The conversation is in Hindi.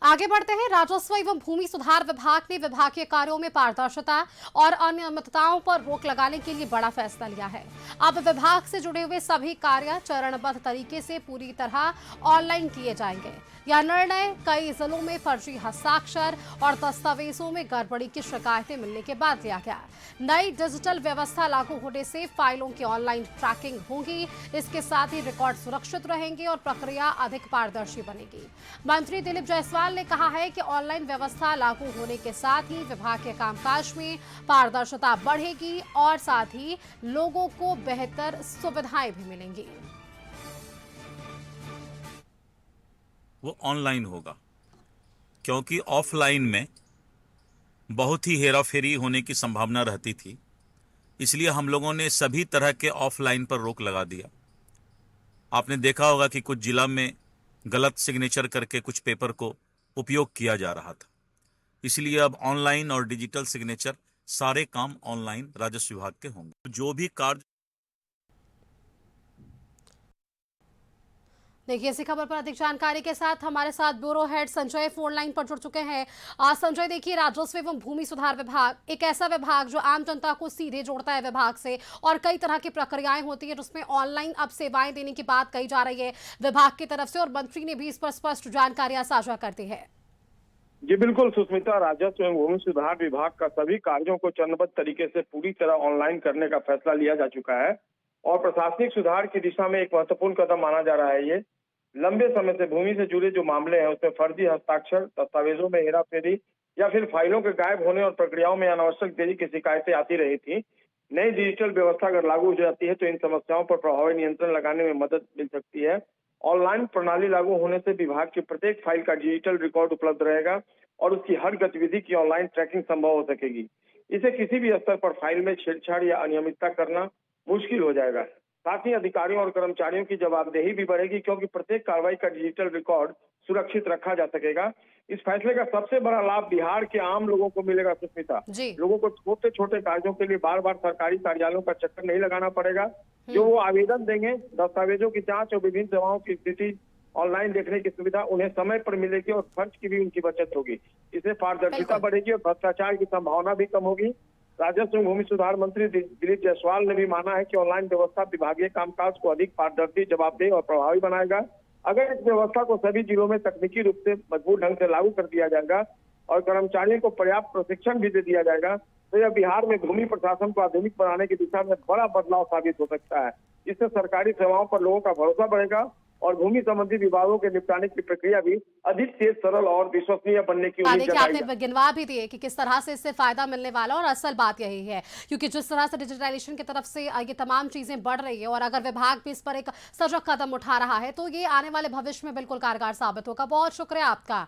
आगे बढ़ते हैं। राजस्व एवं भूमि सुधार विभाग ने विभागीय कार्यों में पारदर्शिता और अनियमितताओं पर रोक लगाने के लिए बड़ा फैसला लिया है। अब विभाग से जुड़े हुए सभी कार्य चरणबद्ध तरीके से पूरी तरह ऑनलाइन किए जाएंगे। यह निर्णय कई जिलों में फर्जी हस्ताक्षर और दस्तावेजों में गड़बड़ी की शिकायतें मिलने के बाद लिया गया। नई डिजिटल व्यवस्था लागू होने से फाइलों की ऑनलाइन ट्रैकिंग होगी। इसके साथ ही रिकॉर्ड सुरक्षित रहेंगे और प्रक्रिया अधिक पारदर्शी बनेगी। मंत्री दिलीप जायसवाल ने कहा है कि ऑनलाइन व्यवस्था लागू होने के साथ ही विभाग के कामकाज में पारदर्शिता बढ़ेगी और साथ ही लोगों को बेहतर सुविधाएं भी मिलेंगी। वो ऑनलाइन होगा, क्योंकि ऑफलाइन में बहुत ही हेराफेरी होने की संभावना रहती थी। इसलिए हम लोगों ने सभी तरह के ऑफलाइन पर रोक लगा दिया। आपने देखा होगा कि कुछ जिला में गलत सिग्नेचर करके कुछ पेपर को उपयोग किया जा रहा था। इसलिए अब ऑनलाइन और डिजिटल सिग्नेचर सारे काम ऑनलाइन राजस्व विभाग के होंगे। जो भी कार्य देखिए, इसी खबर पर अधिक जानकारी के साथ हमारे साथ bureau head Sanjay phone line पर जुड़ चुके हैं। संजय, देखिए, राजस्व एवं भूमि सुधार विभाग एक ऐसा विभाग जो आम जनता को सीधे जोड़ता है विभाग से, और कई तरह की प्रक्रियाएं होती है जिसमें ऑनलाइन अब सेवाएं देने की बात कही जा रही है विभाग की तरफ से, और मंत्री ने भी इस पर स्पष्ट जानकारियां साझा कर दी है। जी बिल्कुल सुष्मिता, राजस्व एवं भूमि सुधार विभाग का सभी कार्यों को चरणबद्ध तरीके से पूरी तरह ऑनलाइन करने का फैसला लिया जा चुका है और प्रशासनिक सुधार की दिशा में एक महत्वपूर्ण कदम माना जा रहा है। ये लंबे समय से भूमि से जुड़े जो मामले हैं उसमें फर्जी हस्ताक्षर, दस्तावेजों में हेराफेरी या फिर फाइलों के गायब होने और प्रक्रियाओं में अनावश्यक देरी की शिकायतें आती रही थी। नई डिजिटल व्यवस्था अगर लागू हो जाती है तो इन समस्याओं पर प्रभावी नियंत्रण लगाने में मदद मिल सकती है। ऑनलाइन प्रणाली लागू होने से विभाग की प्रत्येक फाइल का डिजिटल रिकॉर्ड उपलब्ध रहेगा और उसकी हर गतिविधि की ऑनलाइन ट्रैकिंग संभव हो सकेगी। इसे किसी भी स्तर पर फाइल में छेड़छाड़ या अनियमितता करना मुश्किल हो जाएगा। साथ ही अधिकारियों और कर्मचारियों की जवाबदेही भी बढ़ेगी, क्योंकि प्रत्येक कार्रवाई का डिजिटल रिकॉर्ड सुरक्षित रखा जा सकेगा। इस फैसले का सबसे बड़ा लाभ बिहार के आम लोगों को मिलेगा सुष्मिता। जी। लोगों को छोटे छोटे कार्यों के लिए बार बार सरकारी कार्यालयों का चक्कर नहीं लगाना पड़ेगा। जो वो आवेदन देंगे, दस्तावेजों की जांच और विभिन्न सेवाओं की स्थिति ऑनलाइन देखने की सुविधा उन्हें समय पर मिलेगी और खर्च की भी उनकी बचत होगी। इससे पारदर्शिता बढ़ेगी और भ्रष्टाचार की संभावना भी कम होगी। राजस्व एवं भूमि सुधार मंत्री दिलीप जायसवाल ने भी माना है कि ऑनलाइन व्यवस्था विभागीय कामकाज को अधिक पारदर्शी, जवाबदेह और प्रभावी बनाएगा। अगर इस व्यवस्था को सभी जिलों में तकनीकी रूप से मजबूत ढंग से लागू कर दिया जाएगा और कर्मचारियों को पर्याप्त प्रशिक्षण भी दे दिया जाएगा तो यह बिहार में भूमि प्रशासन को आधुनिक बनाने की दिशा में बड़ा बदलाव साबित हो सकता है। इससे सरकारी सेवाओं पर लोगों का भरोसा बढ़ेगा और भूमि संबंधी विवादों के निपटाने की प्रक्रिया भी अधिक तेज, सरल और विश्वसनीय बनने की उम्मीद देखिए, जताई आपने गिनवा भी दिए कि किस तरह से इससे फायदा मिलने वाला, और असल बात यही है क्योंकि जिस तरह से डिजिटलाइजेशन की तरफ से ये तमाम चीजें बढ़ रही है और अगर विभाग भी इस पर एक सजग कदम उठा रहा है तो ये आने वाले भविष्य में बिल्कुल कारगर साबित होगा। बहुत शुक्रिया आपका।